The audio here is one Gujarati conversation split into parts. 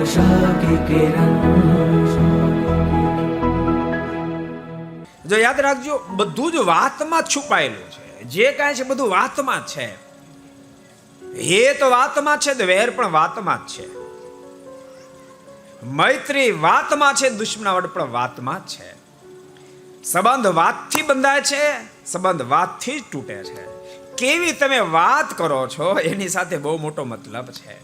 आशा की किरण। જો યાદ રાખજો, બધું જ વાતમાં છુપાયેલું છે. જે કાંઈ છે બધું વાતમાં જ છે. એ તો વાતમાં છે, તો વેર પણ વાતમાં જ છે. મૈત્રી વાતમાં છે, દુશ્મનાવટ પણ વાતમાં જ છે. સંબંધ વાતથી બંધાય છે, સંબંધ વાતથી જ તૂટે છે. કેવી તમે વાત કરો છો એની સાથે બહુ મોટો મતલબ છે.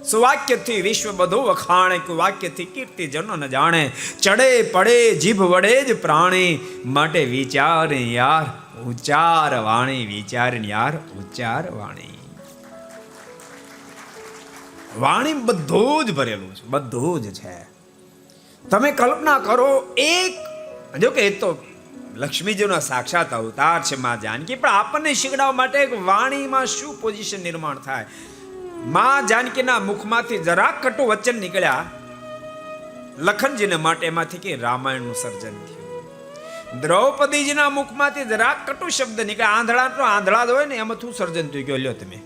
સુવાક્યથી વિશ્વ બધું વખાણે, કુવાક્યથી કીર્તિ જનો ન જાણે. ચડે પડે જીભ વડે જ પ્રાણી, માટે વિચાર યાર ઉચ્ચાર વાણી. વિચાર યાર ઉચ્ચાર વાણી. વાણી બધું જ ભરેલું છે, બધું જ છે. તમે કલ્પના કરો, એક જો કે એ તો લક્ષ્મીજીનો સાક્ષાત અવતાર છે માં જાનકી, પણ આપણને શીખડાવવા માટે એક વાણીમાં શું પોઝિશન નિર્માણ થાય. માં જાનકીના મુખમાંથી જરાક કટુ વચન નીકળ્યા લખનજીને માટે, એમાંથી કે રામાયણનું સર્જન થયું. દ્રૌપદીજીના મુખમાંથી જરાક કટુ શબ્દ નીકળ્યા, આંધળા જ હોય ને એમાં શું સર્જન થયું ગયો લ્યો તમે.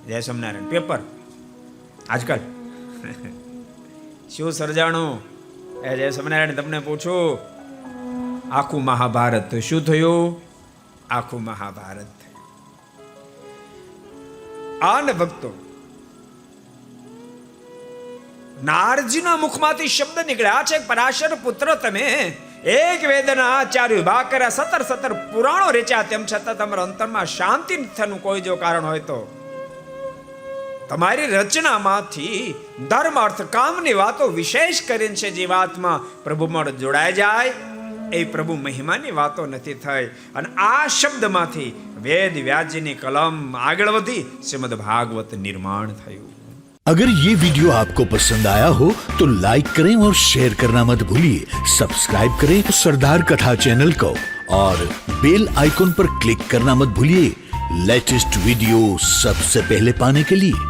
જય સ્વામિનારાયણ પેપર આજકાલ શું સર્જાણું એ જય સ્વામિનારાયણ તમને પૂછું. આખું મહાભારત. શું થયું? આખું મહાભારત. આને ભક્તો નારજીના મુખમાંથી શબ્દ નીકળ્યા છે, પરાશર પુત્ર તમે એક વેદના ચાર વિભાગ કર્યા, 17 પુરાણો રચ્યા, તેમ છતાં તમારા અંતરમાં શાંતિ થવાનું કોઈ જો કારણ હોય તો તમારી રચનામાંથી ધર્મ અર્થ કામની વાતો વિશેષ કરીને છે જે વાતમાં પ્રભુ મળ જોડાઈ જાય એ પ્રભુ મહિમાની વાતો નથી થઈ. અને આ શબ્દમાંથી વેદ વ્યાસજીની કલમ આગળ વધી શ્રીમદ ભાગવત નિર્માણ થયું. अगर ये वीडियो आपको पसंद आया हो तो लाइक करें और शेयर करना मत भूलिए. सब्सक्राइब करें सरदार कथा चैनल को और बेल आइकॉन पर क्लिक करना मत भूलिए लेटेस्ट वीडियो सबसे पहले पाने के लिए.